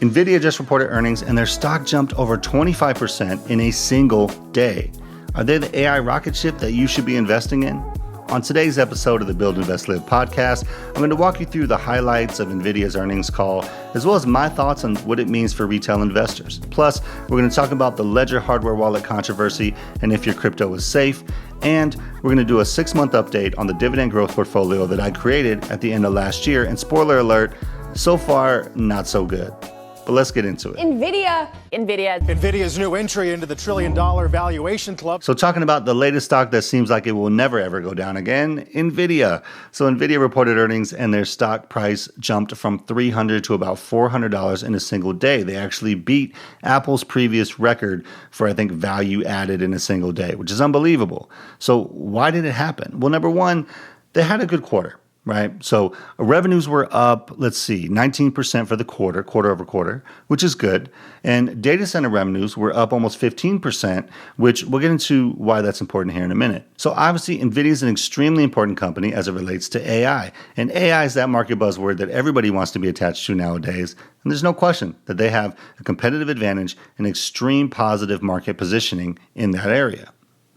NVIDIA just reported earnings and their stock jumped over 25% in a single day. Are they the AI rocket ship that you should be investing in? On today's episode of the Build, Invest, Live podcast, I'm going to walk you through the highlights of NVIDIA's earnings call, as well as my thoughts on what it means for retail investors. Plus, we're going to talk about the Ledger hardware wallet controversy and if your crypto is safe. And we're going to do a 6-month update on the Dividend Growth portfolio that I created at the end of last year. And spoiler alert, so far, not so good. But let's get into it. NVIDIA's new entry into the $1 trillion valuation club. So talking about the latest stock that seems like it will never ever go down again, NVIDIA. So NVIDIA reported earnings and their stock price jumped from $300 to about $400 in a single day. They actually beat Apple's previous record for, I think, value added in a single day, which is unbelievable. So why did it happen? Well, number one, they had a good quarter. Right. So revenues were up, 19% for the quarter over quarter, which is good. And data center revenues were up almost 15%, which we'll get into why that's important here in a minute. So obviously, NVIDIA is an extremely important company as it relates to AI. And AI is that market buzzword that everybody wants to be attached to nowadays. And there's no question that they have a competitive advantage and extreme positive market positioning in that area.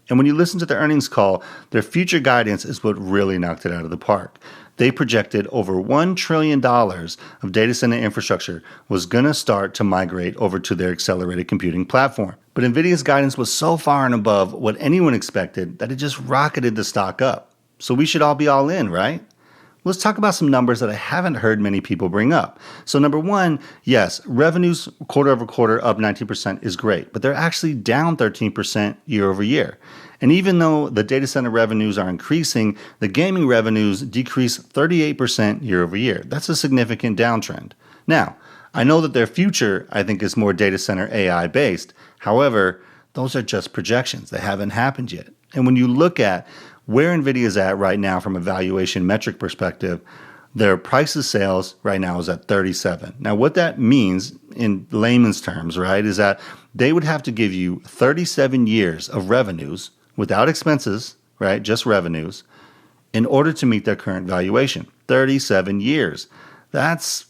And when you listen to the earnings call, their future guidance is what really knocked it out of the park. They projected over $1 trillion of data center infrastructure was going to start to migrate over to their accelerated computing platform. But NVIDIA's guidance was so far and above what anyone expected that it just rocketed the stock up. So we should all be all in, right? Let's talk about some numbers that I haven't heard many people bring up. So number one, yes, revenues quarter over quarter up 19% is great, but they're actually down 13% year over year. And even though the data center revenues are increasing, the gaming revenues decrease 38% year over year. That's a significant downtrend. Now, I know that their future, I think, is more data center AI based. However, those are just projections. They haven't happened yet. And when you look at where NVIDIA is at right now from a valuation metric perspective, their price of sales right now is at 37. Now, what that means in layman's terms, right, is that they would have to give you 37 years of revenues without expenses, right, just revenues, in order to meet their current valuation. 37 years. That's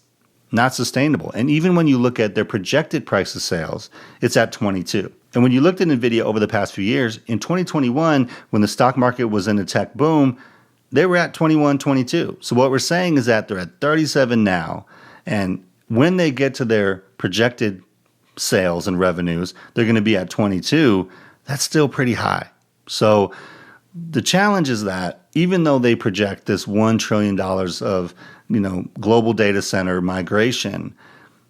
not sustainable. And even when you look at their projected price of sales, it's at 22. And when you looked at NVIDIA over the past few years, in 2021, when the stock market was in a tech boom, they were at 21, 22. So what we're saying is that they're at 37 now. And when they get to their projected sales and revenues, they're going to be at 22. That's still pretty high. So the challenge is that even though they project this $1 trillion of, global data center migration,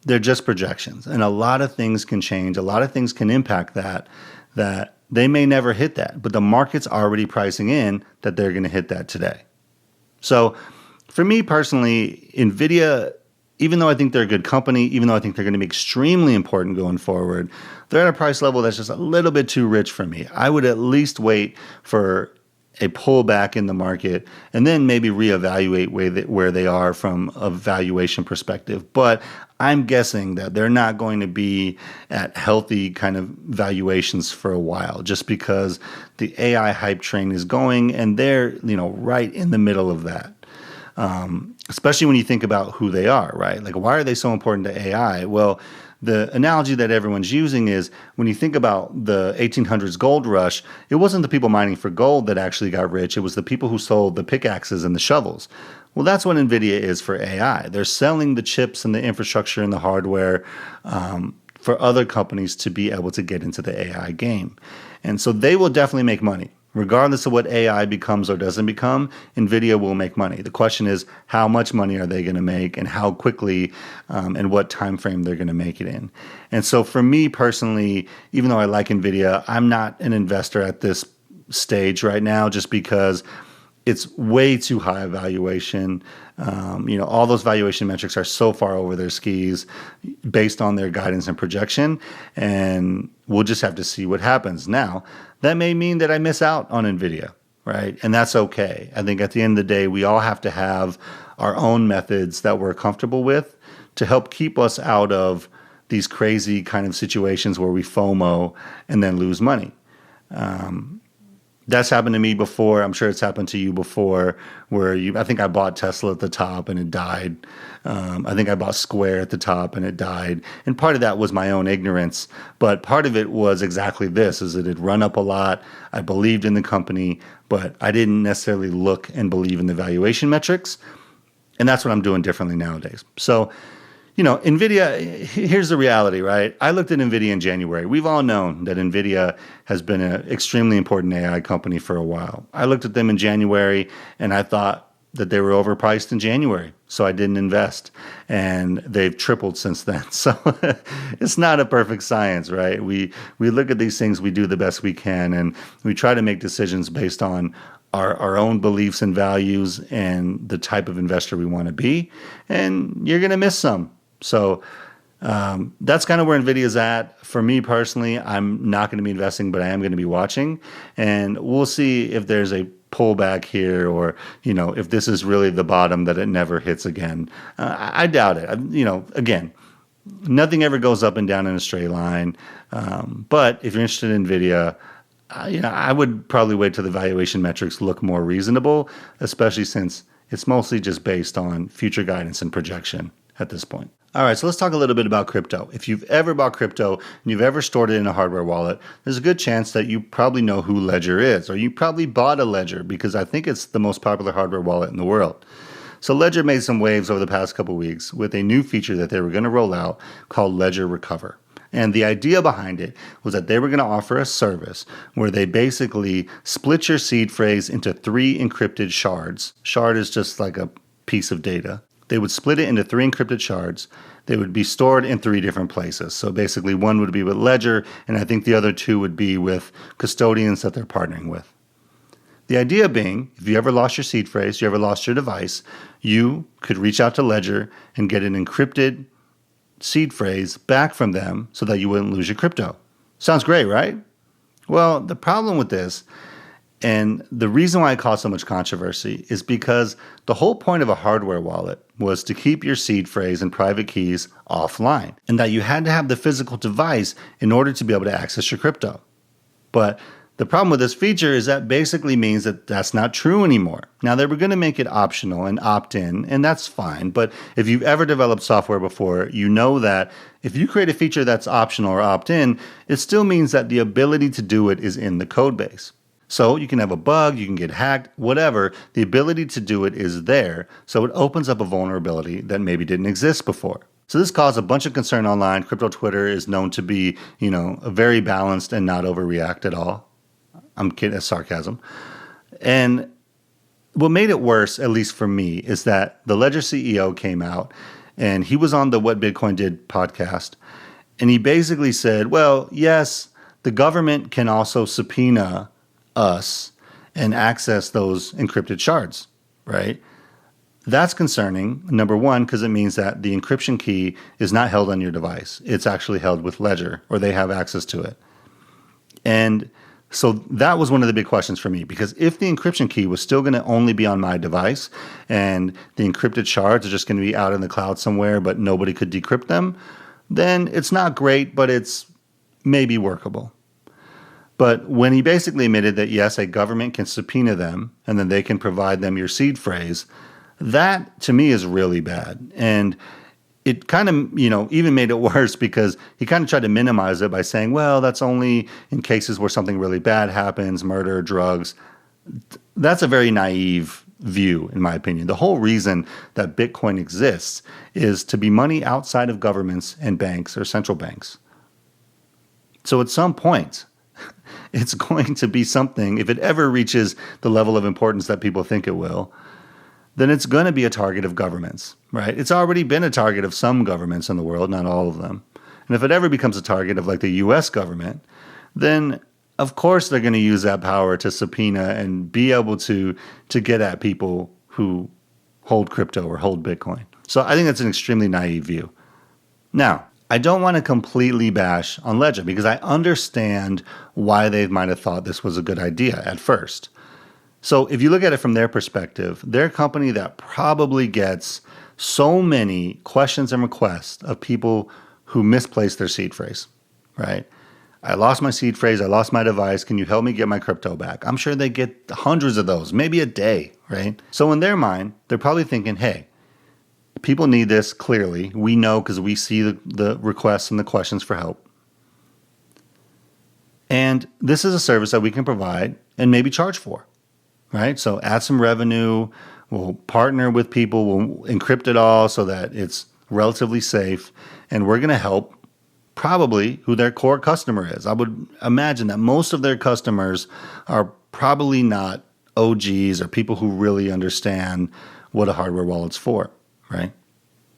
they're just projections. And a lot of things can change. A lot of things can impact that they may never hit that. But the market's already pricing in that they're going to hit that today. So for me personally, NVIDIA, even though I think they're a good company, even though I think they're going to be extremely important going forward, they're at a price level that's just a little bit too rich for me. I would at least wait for a pullback in the market and then maybe reevaluate where they are from a valuation perspective. But I'm guessing that they're not going to be at healthy kind of valuations for a while, just because the AI hype train is going and they're, right in the middle of that. Especially when you think about who they are, right? Like, why are they so important to AI? Well, the analogy that everyone's using is when you think about the 1800s gold rush, it wasn't the people mining for gold that actually got rich. It was the people who sold the pickaxes and the shovels. Well, that's what NVIDIA is for AI. They're selling the chips and the infrastructure and the hardware for other companies to be able to get into the AI game. And so they will definitely make money. Regardless of what AI becomes or doesn't become, NVIDIA will make money. The question is, how much money are they going to make and how quickly and what time frame they're going to make it in. And so for me personally, even though I like NVIDIA, I'm not an investor at this stage right now just because it's way too high a valuation. All those valuation metrics are so far over their skis based on their guidance and projection, and we'll just have to see what happens. Now, that may mean that I miss out on NVIDIA, right? And that's okay. I think at the end of the day, we all have to have our own methods that we're comfortable with to help keep us out of these crazy kind of situations where we FOMO and then lose money. That's happened to me before. I'm sure it's happened to you before, where I think I bought Tesla at the top and it died. I think I bought Square at the top and it died. And part of that was my own ignorance. But part of it was exactly this, is that it had run up a lot. I believed in the company, but I didn't necessarily look and believe in the valuation metrics. And that's what I'm doing differently nowadays. So, NVIDIA, here's the reality, right? I looked at NVIDIA in January. We've all known that NVIDIA has been an extremely important AI company for a while. I looked at them in January and I thought that they were overpriced in January, so I didn't invest. And they've tripled since then. So it's not a perfect science, right? We look at these things, we do the best we can, and we try to make decisions based on our own beliefs and values and the type of investor we want to be. And you're going to miss some. So that's kind of where NVIDIA's at. For me personally, I'm not going to be investing, but I am going to be watching. And we'll see if there's a pullback here, or, if this is really the bottom that it never hits again. I doubt it. Again, nothing ever goes up and down in a straight line. But if you're interested in NVIDIA, I would probably wait till the valuation metrics look more reasonable, especially since it's mostly just based on future guidance and projection at this point. All right, so let's talk a little bit about crypto. If you've ever bought crypto and you've ever stored it in a hardware wallet, there's a good chance that you probably know who Ledger is, or you probably bought a Ledger because I think it's the most popular hardware wallet in the world. So Ledger made some waves over the past couple weeks with a new feature that they were going to roll out called Ledger Recover. And the idea behind it was that they were going to offer a service where they basically split your seed phrase into 3 encrypted shards. Shard is just like a piece of data. They would split it into 3 encrypted shards. They would be stored in 3 different places. So basically one would be with Ledger, and I think the other 2 would be with custodians that they're partnering with. The idea being, if you ever lost your seed phrase, you ever lost your device, you could reach out to Ledger and get an encrypted seed phrase back from them so that you wouldn't lose your crypto. Sounds great, right? Well, the problem with this, and the reason why it caused so much controversy, is because the whole point of a hardware wallet was to keep your seed phrase and private keys offline, and that you had to have the physical device in order to be able to access your crypto. But the problem with this feature is that basically means that that's not true anymore. Now, they were going to make it optional and opt in, and that's fine. But if you've ever developed software before, you know that if you create a feature that's optional or opt in, it still means that the ability to do it is in the code base. So you can have a bug, you can get hacked, whatever. The ability to do it is there. So it opens up a vulnerability that maybe didn't exist before. So this caused a bunch of concern online. Crypto Twitter is known to be, very balanced and not overreact at all. I'm kidding, that's sarcasm. And what made it worse, at least for me, is that the Ledger CEO came out and he was on the What Bitcoin Did podcast. And he basically said, well, yes, the government can also subpoena us and access those encrypted shards, right? That's concerning, number one, because it means that the encryption key is not held on your device. It's actually held with Ledger, or they have access to it. And so that was one of the big questions for me, because if the encryption key was still going to only be on my device and the encrypted shards are just going to be out in the cloud somewhere, but nobody could decrypt them, then it's not great, but it's maybe workable. But when he basically admitted that, yes, a government can subpoena them and then they can provide them your seed phrase, that to me is really bad. And it kind of, even made it worse because he kind of tried to minimize it by saying, well, that's only in cases where something really bad happens, murder, drugs. That's a very naive view, in my opinion. The whole reason that Bitcoin exists is to be money outside of governments and banks or central banks. So at some point, it's going to be something, if it ever reaches the level of importance that people think it will, then it's going to be a target of governments, right? It's already been a target of some governments in the world, not all of them. And if it ever becomes a target of like the US government, then of course they're going to use that power to subpoena and be able to get at people who hold crypto or hold Bitcoin. So I think that's an extremely naive view. Now, I don't want to completely bash on Ledger because I understand why they might have thought this was a good idea at first. So if you look at it from their perspective, they're a company that probably gets so many questions and requests of people who misplace their seed phrase, right? I lost my seed phrase, I lost my device, can you help me get my crypto back? I'm sure they get hundreds of those, maybe a day, right? So in their mind, they're probably thinking, hey, people need this clearly. We know because we see the requests and the questions for help. And this is a service that we can provide and maybe charge for, right? So add some revenue, we'll partner with people, we'll encrypt it all so that it's relatively safe, and we're going to help probably who their core customer is. I would imagine that most of their customers are probably not OGs or people who really understand what a hardware wallet's for, right?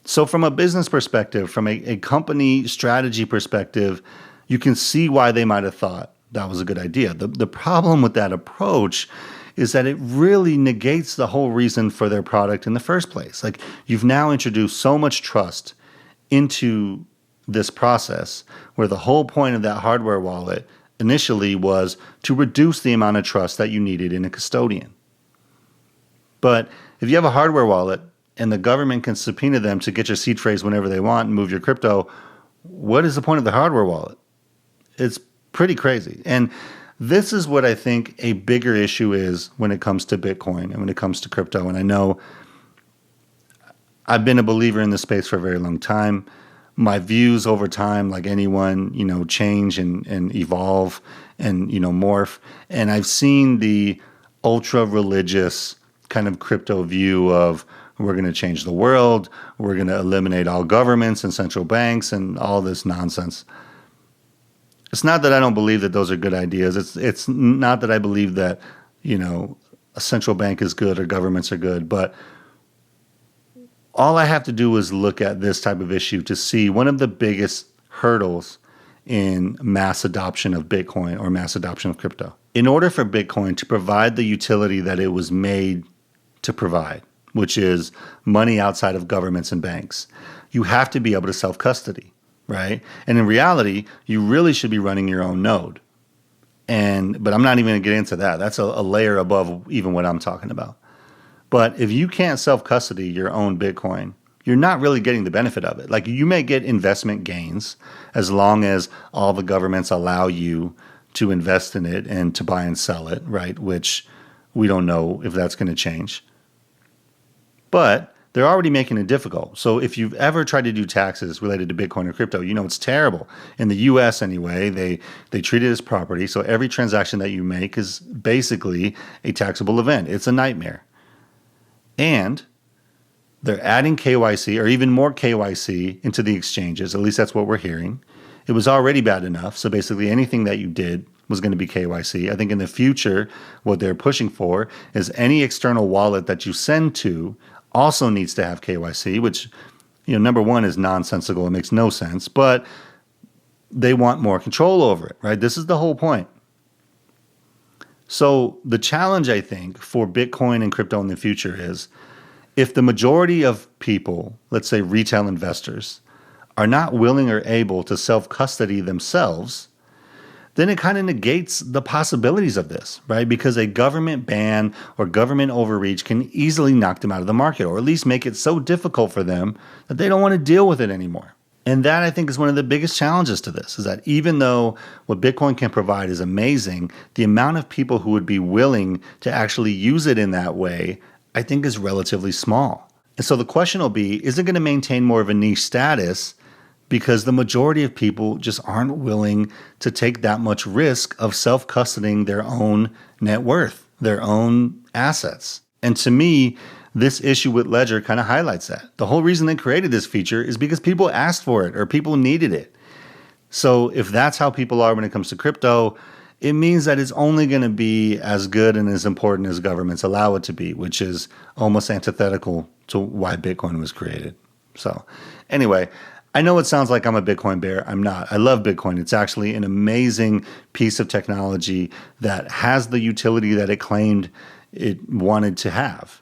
So from a business perspective, from a company strategy perspective, you can see why they might have thought that was a good idea. The problem with that approach is that it really negates the whole reason for their product in the first place. Like, you've now introduced so much trust into this process where the whole point of that hardware wallet initially was to reduce the amount of trust that you needed in a custodian. But if you have a hardware wallet and the government can subpoena them to get your seed phrase whenever they want and move your crypto, what is the point of the hardware wallet? It's pretty crazy. And this is what I think a bigger issue is when it comes to Bitcoin and when it comes to crypto. And I know I've been a believer in this space for a very long time. My views over time, like anyone, change and evolve and, morph. And I've seen the ultra religious kind of crypto view of we're going to change the world, we're going to eliminate all governments and central banks and all this nonsense. It's not that I don't believe that those are good ideas. It's not that I believe that, a central bank is good or governments are good, but all I have to do is look at this type of issue to see one of the biggest hurdles in mass adoption of Bitcoin or mass adoption of crypto. In order for Bitcoin to provide the utility that it was made to provide, which is money outside of governments and banks, you have to be able to self-custody, right? And in reality, you really should be running your own node. But I'm not even going to get into that. That's a layer above even what I'm talking about. But if you can't self-custody your own Bitcoin, you're not really getting the benefit of it. Like, you may get investment gains as long as all the governments allow you to invest in it and to buy and sell it, right? Which we don't know if that's going to change. But they're already making it difficult. So if you've ever tried to do taxes related to Bitcoin or crypto, it's terrible. In the US anyway, they treat it as property. So every transaction that you make is basically a taxable event. It's a nightmare. And they're adding KYC or even more KYC into the exchanges. At least that's what we're hearing. It was already bad enough. So basically anything that you did was going to be KYC. I think in the future, what they're pushing for is any external wallet that you send to also needs to have KYC, which, number one is nonsensical. It makes no sense, but they want more control over it, right? This is the whole point. So the challenge, I think, for Bitcoin and crypto in the future is if the majority of people, let's say retail investors, are not willing or able to self-custody themselves, then it kind of negates the possibilities of this, right? Because a government ban or government overreach can easily knock them out of the market, or at least make it so difficult for them that they don't want to deal with it anymore. And that, I think, is one of the biggest challenges to this, is that even though what Bitcoin can provide is amazing, the amount of people who would be willing to actually use it in that way, I think, is relatively small. And so the question will be, is it going to maintain more of a niche status because the majority of people just aren't willing to take that much risk of self-custodying their own net worth, their own assets? And to me, this issue with Ledger kind of highlights that. The whole reason they created this feature is because people asked for it or people needed it. So if that's how people are when it comes to crypto, it means that it's only going to be as good and as important as governments allow it to be, which is almost antithetical to why Bitcoin was created. So anyway, I know it sounds like I'm a Bitcoin bear. I'm not. I love Bitcoin. It's actually an amazing piece of technology that has the utility that it claimed it wanted to have.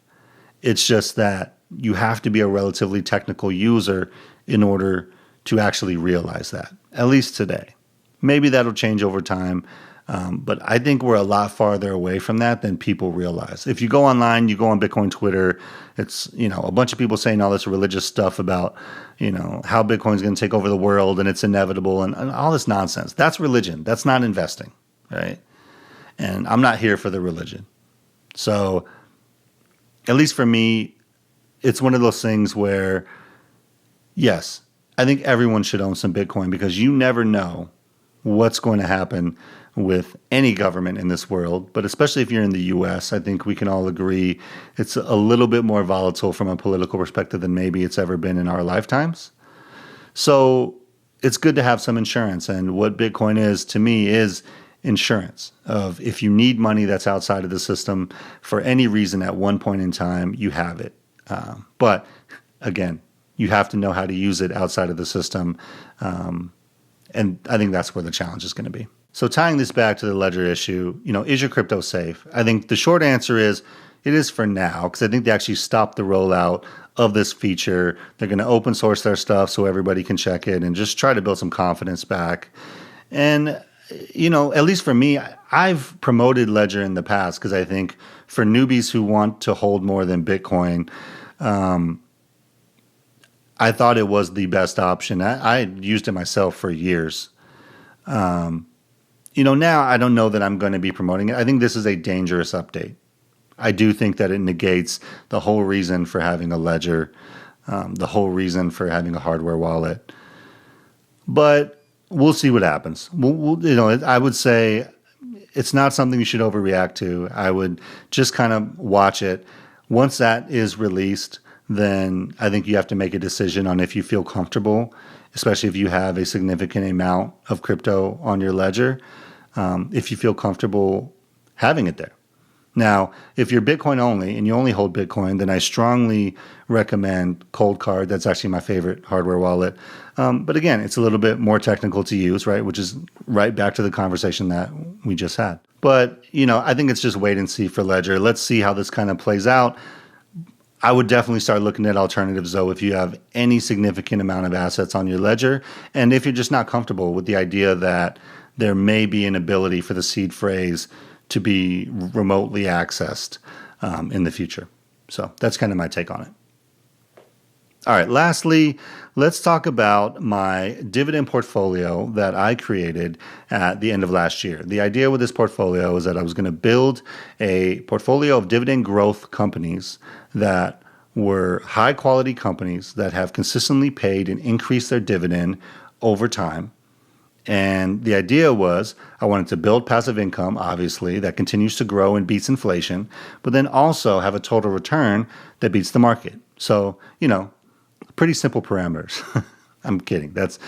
It's just that you have to be a relatively technical user in order to actually realize that, at least today. Maybe that'll change over time. But I think we're a lot farther away from that than people realize. If you go online, you go on Bitcoin Twitter, it's, a bunch of people saying all this religious stuff about, how Bitcoin's going to take over the world and it's inevitable and all this nonsense. That's religion. That's not investing, right? And I'm not here for the religion. So at least for me, it's one of those things where, yes, I think everyone should own some Bitcoin because you never know what's going to happen with any government in this world, but especially if you're in the US, I think we can all agree it's a little bit more volatile from a political perspective than maybe it's ever been in our lifetimes. So it's good to have some insurance. And what Bitcoin is to me is insurance of if you need money that's outside of the system for any reason at one point in time, you have it. But again, you have to know how to use it outside of the system. And I think that's where the challenge is going to be. So tying this back to the ledger issue, is your crypto safe? I think the short answer is it is for now, because I think they actually stopped the rollout of this feature. They're going to open source their stuff so everybody can check it and just try to build some confidence back. And, at least for me, I've promoted Ledger in the past because I think for newbies who want to hold more than Bitcoin, I thought it was the best option. I used it myself for years. Now I don't know that I'm going to be promoting it. I think this is a dangerous update. I do think that it negates the whole reason for having a ledger, the whole reason for having a hardware wallet. But we'll see what happens. I would say it's not something you should overreact to. I would just kind of watch it. Once that is released, then I think you have to make a decision on if you feel comfortable, especially if you have a significant amount of crypto on your ledger, if you feel comfortable having it there. Now, if you're Bitcoin only and you only hold Bitcoin, then I strongly recommend Cold Card. That's actually my favorite hardware wallet. But again, it's a little bit more technical to use, right? Which is right back to the conversation that we just had. But, I think it's just wait and see for Ledger. Let's see how this kind of plays out. I would definitely start looking at alternatives, though, if you have any significant amount of assets on your ledger. And if you're just not comfortable with the idea that there may be an ability for the seed phrase to be remotely accessed in the future. So that's kind of my take on it. All right, lastly, let's talk about my dividend portfolio that I created at the end of last year. The idea with this portfolio is that I was going to build a portfolio of dividend growth companies that were high quality companies that have consistently paid and increased their dividend over time. And the idea was I wanted to build passive income, obviously, that continues to grow and beats inflation, but then also have a total return that beats the market. So, pretty simple parameters. I'm kidding. That's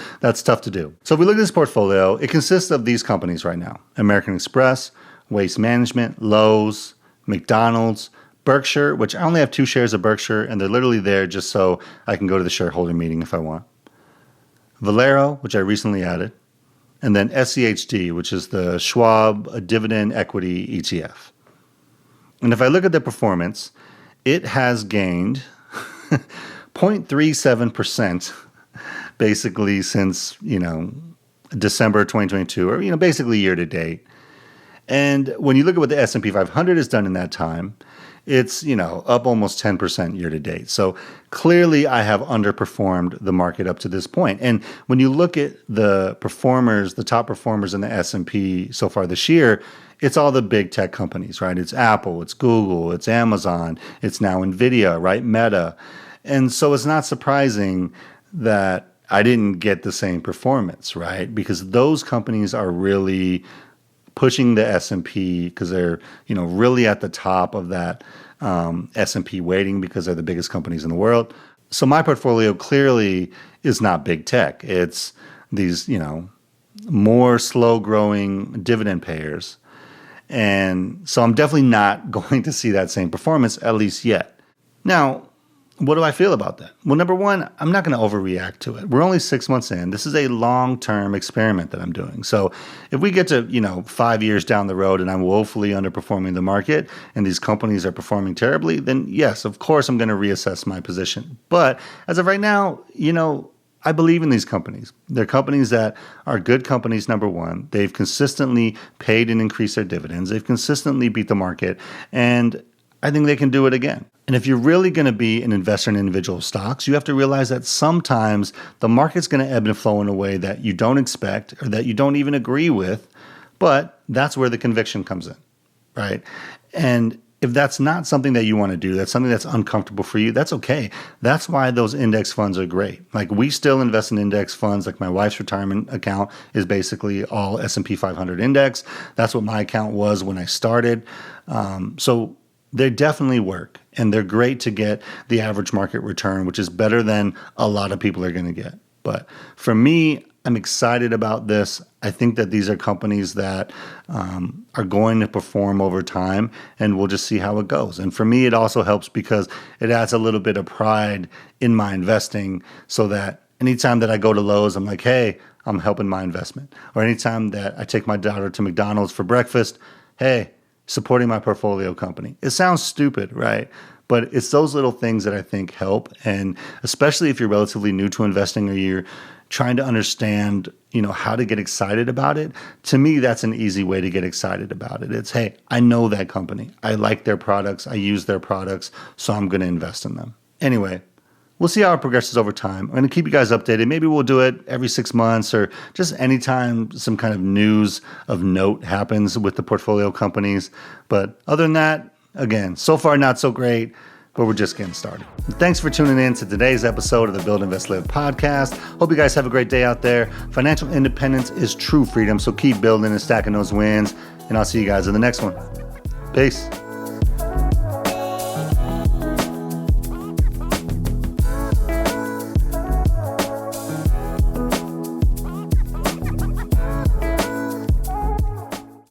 tough to do. So if we look at this portfolio, it consists of these companies right now: American Express, Waste Management, Lowe's, McDonald's, Berkshire, which I only have 2 shares of Berkshire, and they're literally there just so I can go to the shareholder meeting if I want. Valero, which I recently added, and then SCHD, which is the Schwab Dividend Equity ETF. And if I look at the performance, it has gained 0.37% basically since, December 2022, or, basically year to date. And when you look at what the S&P 500 has done in that time, it's, up almost 10% year to date. So clearly I have underperformed the market up to this point. And when you look at the performers, the top performers in the S&P so far this year, it's all the big tech companies, right? It's Apple, it's Google, it's Amazon, it's now NVIDIA, right? Meta. And so it's not surprising that I didn't get the same performance, right? Because those companies are really pushing the S&P because they're, really at the top of that S&P weighting because they're the biggest companies in the world. So my portfolio clearly is not big tech. It's these, more slow-growing dividend payers. And so I'm definitely not going to see that same performance, at least yet. Now, what do I feel about that? Well, number one, I'm not going to overreact to it. We're only 6 months in. This is a long-term experiment that I'm doing. So if we get to, 5 years down the road and I'm woefully underperforming the market and these companies are performing terribly, then yes, of course, I'm going to reassess my position. But as of right now, I believe in these companies. They're companies that are good companies, number one. They've consistently paid and increased their dividends. They've consistently beat the market. And I think they can do it again. And if you're really going to be an investor in individual stocks, you have to realize that sometimes the market's going to ebb and flow in a way that you don't expect or that you don't even agree with. But that's where the conviction comes in, right? And if that's not something that you want to do, that's something that's uncomfortable for you, that's okay. That's why those index funds are great. Like, we still invest in index funds. Like, my wife's retirement account is basically all S&P 500 index. That's what my account was when I started. So they definitely work, and they're great to get the average market return, which is better than a lot of people are going to get. But for me, I'm excited about this. I think that these are companies that are going to perform over time, and we'll just see how it goes. And for me, it also helps because it adds a little bit of pride in my investing, so that anytime that I go to Lowe's, I'm like, hey, I'm helping my investment. Or anytime that I take my daughter to McDonald's for breakfast, hey, supporting my portfolio company. It sounds stupid, right? But it's those little things that I think help. And especially if you're relatively new to investing, or you're trying to understand, how to get excited about it. To me, that's an easy way to get excited about it. It's, hey, I know that company. I like their products. I use their products, so I'm going to invest in them. Anyway, we'll see how it progresses over time. I'm going to keep you guys updated. Maybe we'll do it every 6 months, or just anytime some kind of news of note happens with the portfolio companies. But other than that, again, so far not so great, but we're just getting started. Thanks for tuning in to today's episode of the Build, Invest, Live podcast. Hope you guys have a great day out there. Financial independence is true freedom, so keep building and stacking those wins, and I'll see you guys in the next one. Peace.